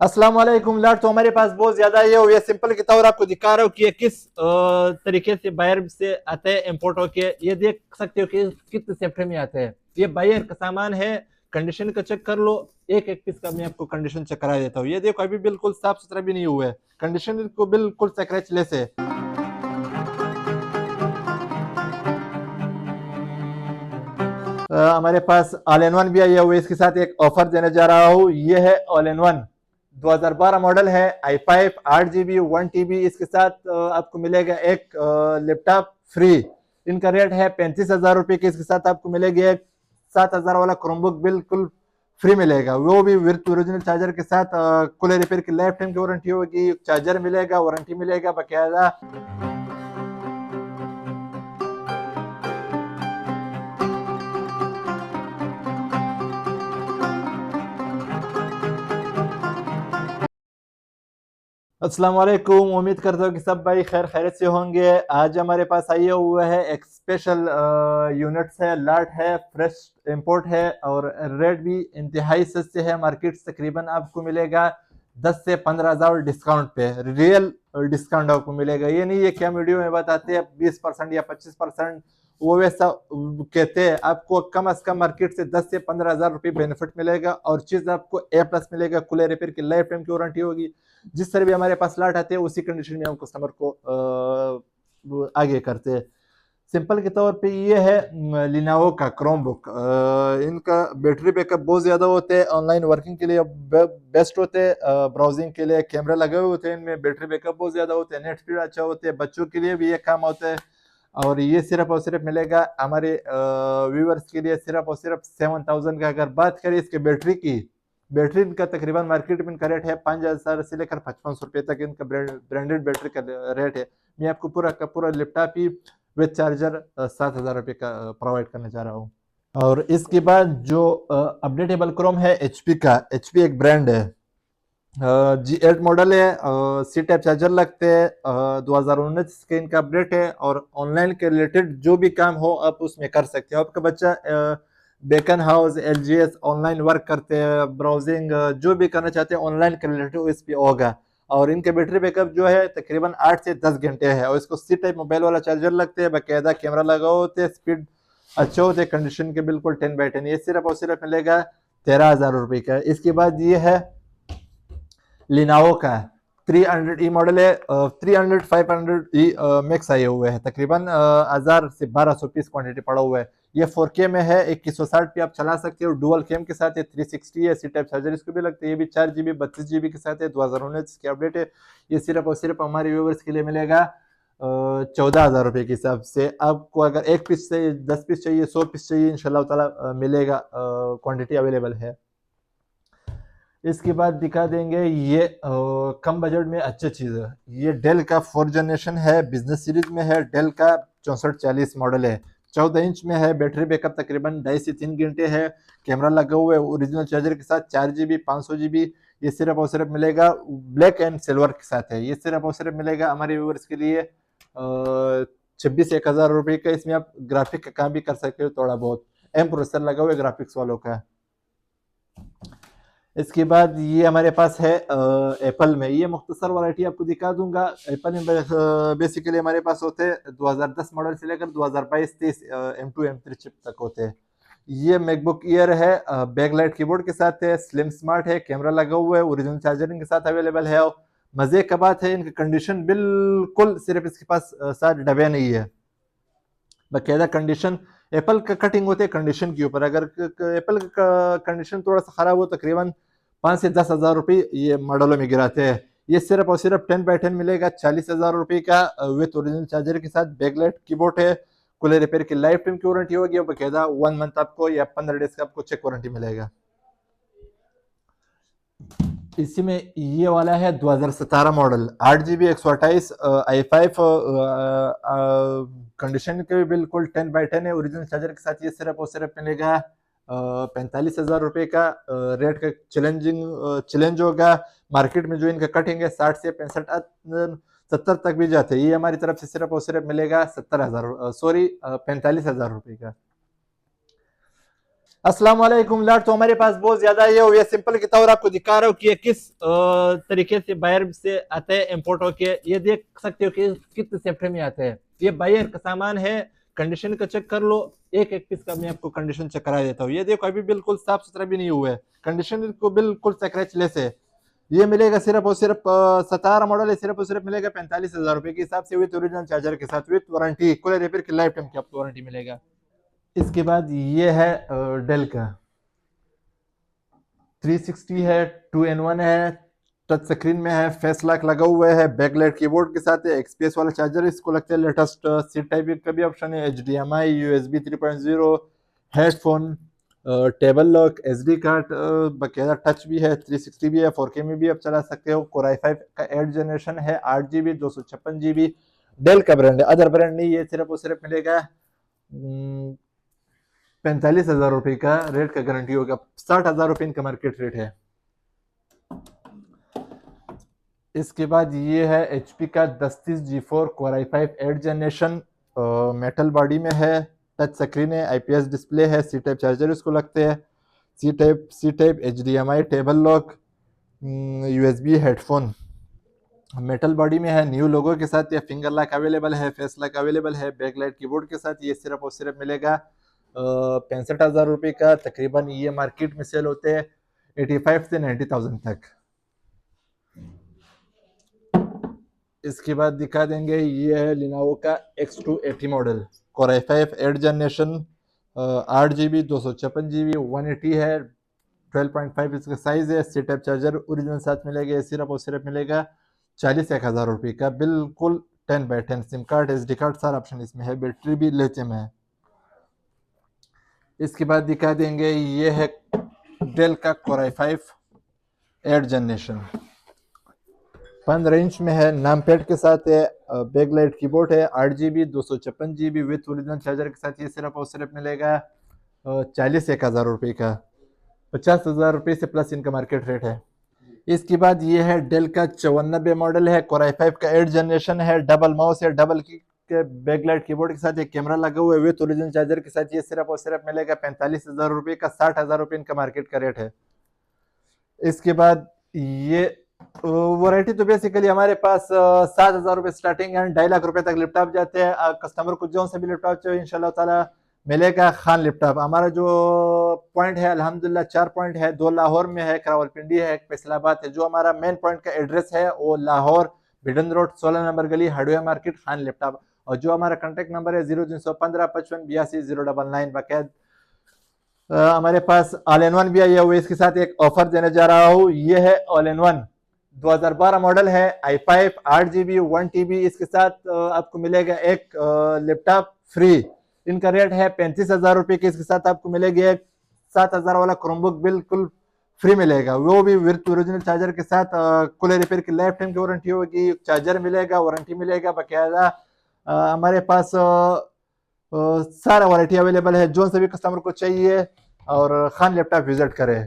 अस्सलाम वालेकुम लाट। तो हमारे पास बहुत ज्यादा ये हो, ये सिंपल के तौर आपको दिखा रहा हूँ कि ये किस तरीके से बाहर से आते हैं इंपोर्ट होके। ये देख सकते हो कि कितने सेफ्टी में आते हैं। ये बाहर का सामान है। कंडीशन का चेक कर लो। एक एक पीस का मैं आपको कंडीशन चेक करा देता हूँ। ये देखो अभी बिल्कुल साफ सुथरा भी नहीं हुआ है। कंडीशन को बिल्कुल स्क्रैचलेस है। हमारे पास ऑल इन वन भी आई हुई है। इसके साथ एक ऑफर देने जा रहा हूँ। ये है ऑल इन वन 2012 मॉडल है। i5 8 GB 1 TB। इसके साथ आपको मिलेगा एक लैपटॉप फ्री। इनका रेट है 35,000 रुपये की। इसके साथ आपको मिलेगी एक 7,000 वाला क्रोमबुक बिल्कुल फ्री मिलेगा, वो भी विद ओरिजिनल चार्जर के साथ। कूलर रिपेयर की लाइफ टाइम की वारंटी होगी, चार्जर मिलेगा, वारंटी मिलेगा बाकायदा। अस्सलाम वालेकुम। उम्मीद करता हूँ कि सब भाई खैर खैरियत से होंगे। आज हमारे पास आए हुआ है एक स्पेशल यूनिट्स है, लाट है, फ्रेश इंपोर्ट है और रेट भी इंतहाई सस्ते है। मार्केट से तकरीबन आपको मिलेगा 10 से 15,000 डिस्काउंट पे। रियल डिस्काउंट आपको मिलेगा। ये नहीं है कि हम वीडियो में बताते हैं 20% या 25%, वो वैसा कहते हैं। आपको कम अज कम मार्केट से 10 से 15,000 रुपये बेनिफिट मिलेगा और चीज आपको A+ मिलेगा। कूलर रिपेयर की लाइफ टाइम की वारंटी होगी। जिस तरह भी हमारे पास लाट आते हैं उसी कंडीशन में हम कस्टमर को आगे करते हैं। सिंपल के तौर पे ये है लिनावो का क्रोम बुक। इनका बैटरी बैकअप बहुत ज़्यादा होते हैं, ऑनलाइन वर्किंग के लिए बेस्ट होते हैं, ब्राउजिंग के लिए कैमरा लगे हुए होते हैं, इनमें बैटरी बैकअप बहुत ज़्यादा होते हैं, नेट स्पीड अच्छा होते हैं, बच्चों के लिए भी ये काम होता है। और ये सिर्फ और सिर्फ मिलेगा हमारे व्यूवर्स के लिए सिर्फ और सिर्फ 7,000 का। अगर बात करें इसके बैटरी की, बैटरी इनका तकरीबन मार्केट में इनका रेट है 5,000 से लेकर 5500 रुपये तक। इनका ब्रांडेड बैटरी का रेट है। मैं आपको पूरा का पूरा लैपटॉप ही विद चार्जर 7,000 रुपये का प्रोवाइड करने जा रहा हूँ। और इसके बाद जो अपडेटेबल क्रोम है एचपी का, एचपी एक ब्रांड है, G8 मॉडल है, सी टाइप चार्जर लगते हैं, 2019 के इनका अपडेट है। और ऑनलाइन के रिलेटेड जो भी काम हो आप उसमें कर सकते हो। आपका बच्चा Beaconhouse, LGS online work करते हैं, ब्राउजिंग जो भी करना चाहते हैं ऑनलाइन के रिलेटेड इस पे होगा। और इनके बैटरी बैकअप जो है तकरीबन 8 से 10 घंटे है। और इसको सी टाइप मोबाइल वाला चार्जर लगते हैं, बाकायदा कैमरा लगा होते हैं, स्पीड अच्छे होते हैं, कंडीशन के बिल्कुल 10/10। ये सिर्फ और सिर्फ मिलेगा 13,000 रुपये का। इसके बाद ये है लिनाओ का 300E मॉडल है। 300 500E मैक्स आए हुए हैं। तकरीबन 1000 से 1200 पीस क्वांटिटी पड़ा हुआ है। ये 4K में है, 2160 पे आप चला सकते हो। डुअल कैम के साथ है, 360 है, सी टाइप चार्जर इसको भी लगता है। ये भी 4 GB 32 GB के साथ है, 2019 की अपडेट है। ये सिर्फ और सिर्फ हमारे व्यूवर्स के लिए मिलेगा 14,000 रुपये के हिसाब से। आपको अगर एक पीस चाहिए, 10 पीस चाहिए, 100 पीस चाहिए, इंशाल्लाह ताला मिलेगा, क्वांटिटी अवेलेबल है। इसके बाद दिखा देंगे ये कम बजट में अच्छी चीज़ है। ये डेल का 4th जनरेशन है, बिजनेस सीरीज में है। डेल का 6440 मॉडल है, 14 इंच में है। बैटरी बैकअप तकरीबन 2.5 से 3 घंटे है। कैमरा लगा हुआ है ओरिजिनल चार्जर के साथ, 4 GB 500 GB। ये सिर्फ और सिर्फ मिलेगा ब्लैक एंड सिल्वर के साथ है। ये सिर्फ और सिर्फ मिलेगा हमारे व्यूवर्स के लिए 26-1,000 रुपये का। इसमें आप ग्राफिक का काम भी कर सकते हो थोड़ा बहुत। एम प्रोसेसर लगा हुआ है ग्राफिक्स वालों का। इसके बाद ये हमारे पास है एप्पल में। ये मुख्तसर वैरायटी आपको दिखा दूंगा। एप्पल में बेसिकली हमारे पास होते हैं 2010 मॉडल से लेकर 2022-23 M2 M3 चिप तक होते हैं। ये मैकबुक ईयर है, बैकलाइट कीबोर्ड के साथ है, स्लिम स्मार्ट है, कैमरा लगा हुआ है, ओरिजिनल चार्जरिंग के साथ अवेलेबल है। मजे का बात है इनकी कंडीशन बिल्कुल, सिर्फ इसके पास 7 डब्बे नहीं है, बाकायदा कंडीशन। एप्पल का कटिंग होते हैं कंडीशन के ऊपर। अगर एप्पल का कंडीशन थोड़ा सा खराब हो तकरीबन 5 से 10,000 रुपये ये मॉडलों में गिराते हैं। ये सिर्फ और सिर्फ 10/10 मिलेगा 40,000 रुपये का, विथ ओरिजिनल चार्जर के साथ। बैकलाइट कीबोर्ड है, कूलर रिपेयर की लाइफ टाइम की वारंटी होगी, बाकायदा 1 मंथ आपको या 15 डेज का आपको चेक वारंटी मिलेगा। इसी में ये वाला है 2017 मॉडल, 8 GB 128 i5 कंडीशन के भी बिल्कुल 10/10 है, ओरिजिनल चार्जर के साथ। ये सिर्फ और सिर्फ मिलेगा 45,000 रुपये का। रेट का चैलेंज होगा। मार्केट में जो इनका कटिंग है 60 से 65 70 तक भी जाते हैं। ये हमारी तरफ से सिर्फ और सिर्फ मिलेगा 45,000 रुपये का। अस्सलाम वालेकुम लाट। तो हमारे पास बहुत ज्यादा ये सिंपल के तौर आपको दिखा रहा हूँ कि ये किस तरीके से बाहर से आते हैं इम्पोर्ट होके। ये देख सकते हो कि कितने सेफ्टी में आते हैं। ये बाहर का सामान है, कंडीशन का चेक कर लो। एक एक पीस का मैं आपको कंडीशन चेक करा देता हूँ। ये देखो अभी बिल्कुल साफ सुथरा भी नहीं हुआ है, कंडीशन को बिल्कुल स्क्रैचलेस है। ये मिलेगा सिर्फ और सिर्फ 17 मॉडल है, सिर्फ और सिर्फ मिलेगा 45,000 रुपए के हिसाब से, विद ओरिजिनल चार्जर के साथ, विद वारंटी, कूलर रिपेयर की लाइफ टाइम की आपको वारंटी मिलेगा। इसके बाद ये है डेल का 360 है, 2-in-1 है, टच स्क्रीन में है, फेस लॉक लगा हुआ है, बैकलाइट कीबोर्ड के साथ है, एक्सपीएस वाला चार्जर इसको लगता है लेटेस्ट, सी टाइप का भी ऑप्शन है, HDMI, USB 3.0, headphone, table lock, SD card, बाकायदा टच भी है, 360 भी है, 4K में भी आप चला सकते हो। Core i5 का 8 जनरेशन है, 8GB 256GB। डेल का ब्रांड है, अदर ब्रांड नहीं। ये सिर्फ और सिर्फ मिलेगा 45,000 रुपए का रेट का गारंटी होगा। 60,000 रुपए इनका मार्केट रेट है। इसके बाद ये है HP का 1030G4 Core i5 8 generation, metal body में है, टच स्क्रीन है, IPS डिस्प्ले है, सी टाइप चार्जर इसको लगते हैं, C type HDMI, table lock, USB, headphone, metal body में है, न्यू लोगो के साथ। या फिंगर लॉक अवेलेबल है, फेस लॉक अवेलेबल है, बैकलाइट कीबोर्ड के साथ। ये सिर्फ और सिर्फ मिलेगा 65,000 रुपये का। तकरीबन ये मार्केट में सेल होते हैं 85 से 90,000 तक। इसके बाद दिखा देंगे, ये है लिनोवो का X280 model, Core i5 8 generation, 8GB 256GB, 180 है, 12.5 इसका साइज है, सी टाइप चार्जर ओरिजिनल साथ मिलेगा। सिर्फ और सिर्फ मिलेगा 40,000 रुपये का, बिल्कुल 10x10। SIM card, SD card, सारा ऑप्शन इसमें है, बैटरी भी लिथियम है। इसके बाद दिखा देंगे, ये है डेल का Core i5 8 जनरेशन, 15 इंच में है, नाम पैड के साथ है, बैकलाइट कीबोर्ड है, 8GB 256GB with original charger के साथ। ये सिर्फ और सिर्फ मिलेगा 41,000 रुपये का, 50,000 रुपये से प्लस इनका मार्केट रेट है। इसके बाद ये है डेल का 94 मॉडल है, Core i5 का 8 जनरेशन है, डबल माउस है, डबल की के बैकलाइट कीबोर्ड के साथ, एक कैमरा लगा हुआ है विथ ओरिजिनल चार्जर के साथ। ये सिर्फ और सिर्फ मिलेगा 45,000 रुपये का, 60,000 रुपये इनका मार्केट का रेट है। इसके बाद ये वैरायटी तो बेसिकली हमारे पास 7,000 रुपये स्टार्टिंग एंड 2.5 लाख रुपए तक लैपटॉप जाते हैं। कस्टमर को जो से भी लैपटॉप चाहिए इंशाल्लाह ताला मिलेगा। खान लैपटॉप हमारा जो पॉइंट है अल्हम्दुलिल्लाह 4 पॉइंट है, 2 लाहौर में है, रावलपिंडी है, एक फैसलाबाद है। जो हमारा मेन पॉइंट का एड्रेस है वो लाहौर बिडन रोड 16 नंबर गली हार्डवेयर मार्केट खान लैपटॉप। और जो हमारा कॉन्टैक्ट नंबर है 0315 55 82 099। बाकायद हमारे पास ऑल इन वन भी आया हुआ है। इसके साथ एक ऑफर देने जा रहा हूँ, ये है ऑल इन वन 2012 मॉडल है, i5 8GB 1TB। इसके साथ आपको मिलेगा एक लैपटॉप फ्री। इनका रेट है 35,000 रुपये के। इसके साथ आपको मिलेगी एक 7,000 वाला क्रोमबुक बिल्कुल फ्री मिलेगा, वो भी विद ओरिजिनल चार्जर के साथ। कूलर रिपेयर की लाइफ टाइम की वारंटी होगी, चार्जर मिलेगा, वारंटी मिलेगा बाकायदा। हमारे पास सारा वारंटी अवेलेबल है। जो सभी कस्टमर को चाहिए और खान लैपटॉप विजिट करें।